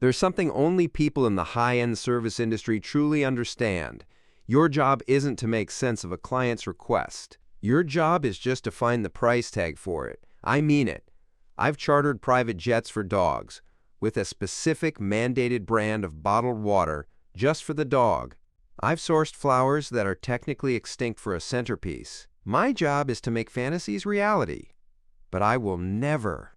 There's something only people in the high-end service industry truly understand. Your job isn't to make sense of a client's request. Your job is just to find the price tag for it. I mean it. I've chartered private jets for dogs, with a specific mandated brand of bottled water just for the dog. I've sourced flowers that are technically extinct for a centerpiece. My job is to make fantasies reality. But I will never,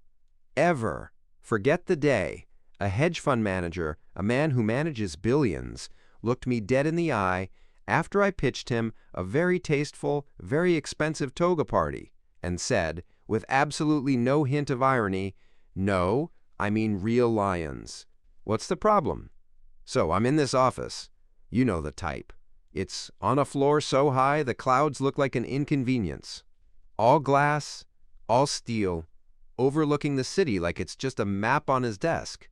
ever forget the day a hedge fund manager, a man who manages billions, looked me dead in the eye after I pitched him a very tasteful, very expensive toga party, and said, with absolutely no hint of irony, "No, I mean real lions. What's the problem?" So I'm in this office. You know the type. It's on a floor so high the clouds look like an inconvenience. All glass, all steel, overlooking the city like it's just a map on his desk.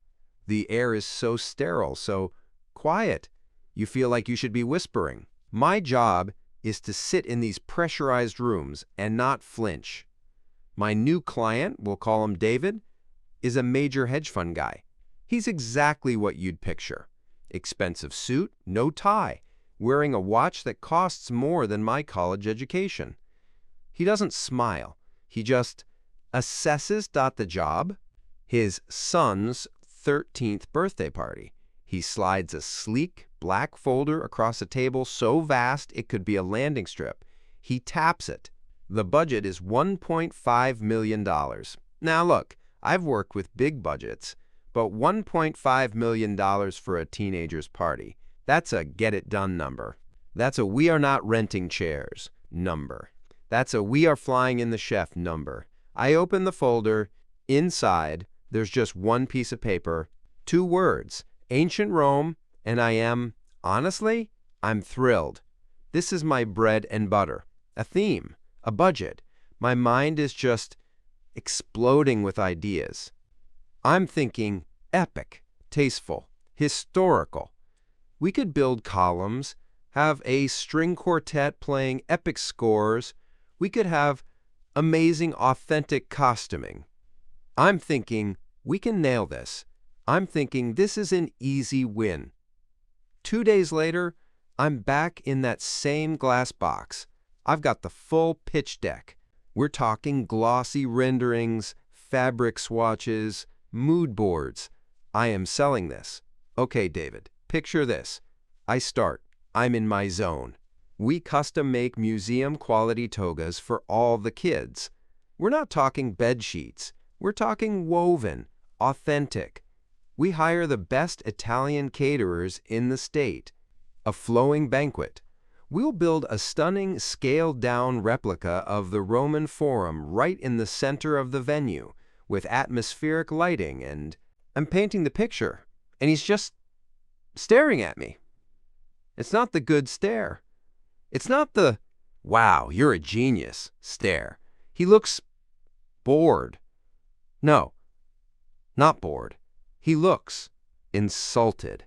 The air is so sterile, so quiet, you feel like you should be whispering. My job is to sit in these pressurized rooms and not flinch. My new client, we'll call him David, is a major hedge fund guy. He's exactly what you'd picture. Expensive suit, no tie, wearing a watch that costs more than my college education. He doesn't smile. He just assesses the job. His son's 13th birthday party. He slides a sleek, black folder across a table so vast it could be a landing strip. He taps it. The budget is $1.5 million. Now look, I've worked with big budgets, but $1.5 million for a teenager's party, that's a get-it-done number. That's a we are not renting chairs number. That's a we are flying in the chef number. I open the folder. Inside, there's just one piece of paper, 2 words, Ancient Rome, and I am, honestly, I'm thrilled. This is my bread and butter. A theme, a budget. My mind is just exploding with ideas. I'm thinking epic, tasteful, historical. We could build columns, have a string quartet playing epic scores. We could have amazing, authentic costuming. I'm thinking we can nail this. I'm thinking this is an easy win. 2 days later, I'm back in that same glass box. I've got the full pitch deck. We're talking glossy renderings, fabric swatches, mood boards. I am selling this. Okay, David, picture this. I start. I'm in my zone. We custom make museum-quality togas for all the kids. We're not talking bed sheets. We're talking woven, authentic. We hire the best Italian caterers in the state. A flowing banquet. We'll build a stunning, scaled-down replica of the Roman Forum right in the center of the venue, with atmospheric lighting, and I'm painting the picture, and he's just staring at me. It's not the good stare. It's not the, wow, you're a genius stare. He looks bored. No, not bored. He looks insulted.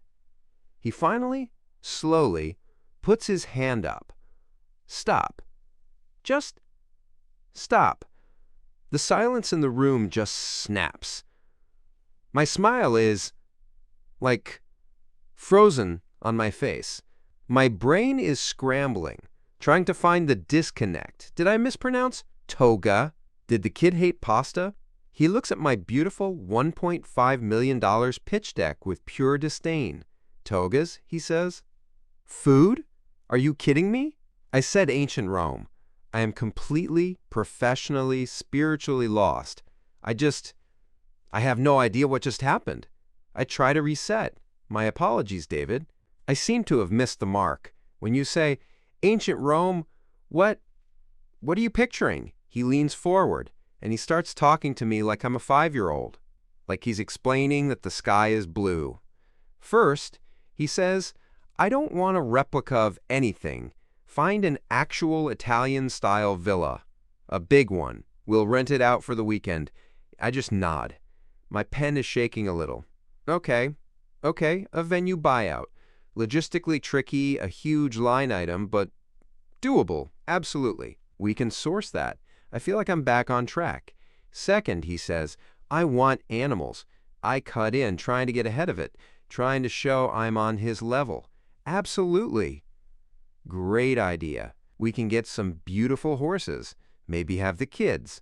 He finally, slowly, puts his hand up. Stop. Just stop. The silence in the room just snaps. My smile is, like, frozen on my face. My brain is scrambling, trying to find the disconnect. Did I mispronounce toga? Did the kid hate pasta? He looks at my beautiful $1.5 million pitch deck with pure disdain. Togas, he says. Food? Are you kidding me? I said ancient Rome. I am completely, professionally, spiritually lost. I have no idea what just happened. I try to reset. My apologies, David. I seem to have missed the mark. When you say, ancient Rome, what are you picturing? He leans forward, and he starts talking to me like I'm a 5-year-old, like he's explaining that the sky is blue. First, he says, I don't want a replica of anything. Find an actual Italian-style villa. A big one. We'll rent it out for the weekend. I just nod. My pen is shaking a little. Okay, a venue buyout. Logistically tricky, a huge line item, but doable, absolutely. We can source that. I feel like I'm back on track. Second, he says, I want animals. I cut in, trying to get ahead of it, trying to show I'm on his level. Absolutely. Great idea. We can get some beautiful horses, maybe have the kids.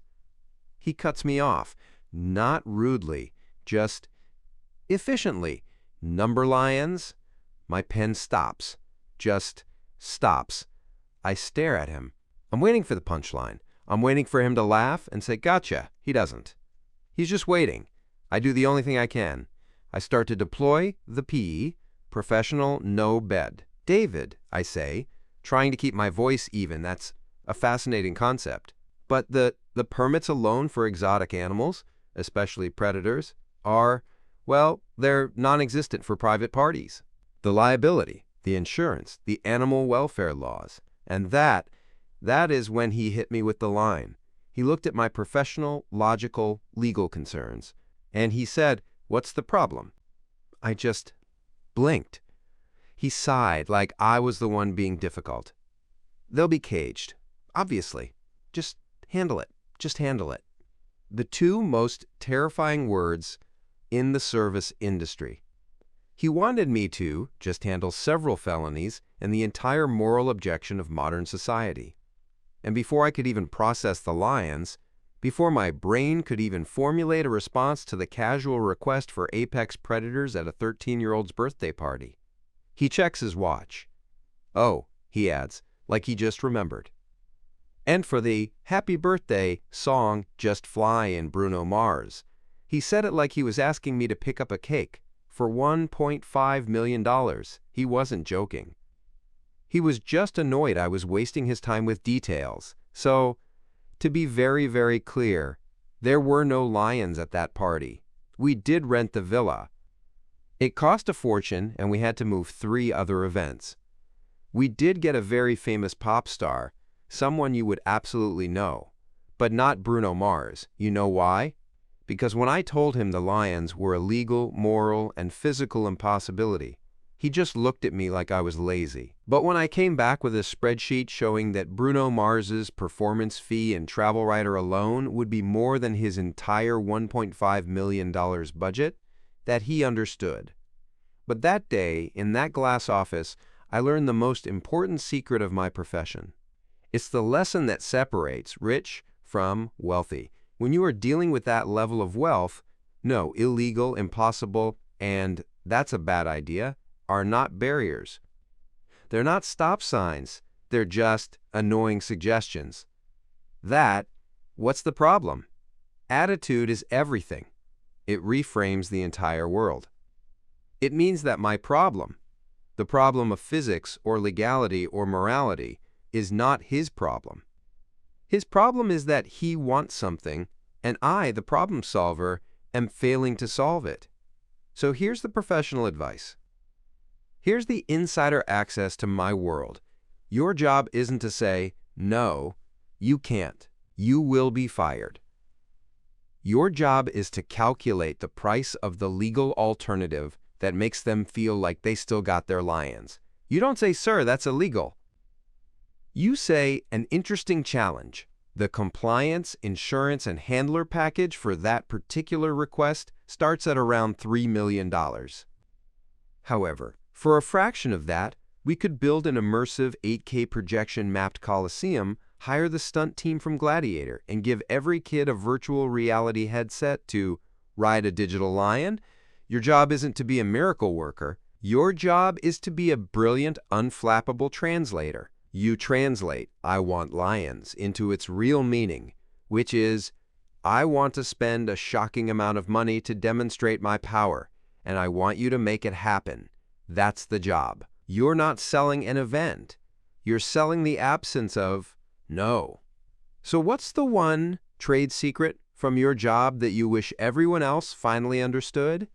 He cuts me off, not rudely, just efficiently. Number lions? My pen stops. Just stops. I stare at him. I'm waiting for the punchline. I'm waiting for him to laugh and say, "Gotcha." He doesn't. He's just waiting. I do the only thing I can. I start to deploy the P, professional no bed. "David," I say, trying to keep my voice even. That's a fascinating concept. But the permits alone for exotic animals, especially predators, are, well, they're non-existent for private parties. The liability, the insurance, the animal welfare laws. And that is when he hit me with the line. He looked at my professional, logical, legal concerns, and he said, "What's the problem?" I just blinked. He sighed like I was the one being difficult. "They'll be caged, obviously. Just handle it. Just handle it." The two most terrifying words in the service industry. He wanted me to just handle several felonies and the entire moral objection of modern society. And before I could even process the lions, before my brain could even formulate a response to the casual request for apex predators at a 13-year-old's birthday party, he checks his watch. "Oh," he adds, like he just remembered. And for the Happy Birthday song Just Fly in Bruno Mars, he said it like he was asking me to pick up a cake for $1.5 million. He wasn't joking. He was just annoyed I was wasting his time with details. So, to be very, very clear, there were no lions at that party. We did rent the villa. It cost a fortune, and we had to move 3 other events. We did get a very famous pop star, someone you would absolutely know, but not Bruno Mars. You know why? Because when I told him the lions were a legal, moral, and physical impossibility, he just looked at me like I was lazy. But when I came back with a spreadsheet showing that Bruno Mars's performance fee and travel rider alone would be more than his entire $1.5 million budget, that he understood. But that day, in that glass office, I learned the most important secret of my profession. It's the lesson that separates rich from wealthy. When you are dealing with that level of wealth, no, illegal, impossible, and that's a bad idea, are not barriers. They're not stop signs. They're just annoying suggestions. What's the problem? Attitude is everything. It reframes the entire world. It means that my problem, the problem of physics or legality or morality, is not his problem. His problem is that he wants something, and I, the problem solver, am failing to solve it. So here's the professional advice. Here's the insider access to my world. Your job isn't to say, "No, you can't. You will be fired." Your job is to calculate the price of the legal alternative that makes them feel like they still got their lions. You don't say, "Sir, that's illegal." You say, "An interesting challenge. The compliance, insurance, and handler package for that particular request starts at around $3 million. However, for a fraction of that, we could build an immersive 8K projection mapped Coliseum, hire the stunt team from Gladiator, and give every kid a virtual reality headset to ride a digital lion." Your job isn't to be a miracle worker. Your job is to be a brilliant, unflappable translator. You translate "I want lions" into its real meaning, which is, I want to spend a shocking amount of money to demonstrate my power, and I want you to make it happen. That's the job. You're not selling an event. You're selling the absence of no. So what's the one trade secret from your job that you wish everyone else finally understood?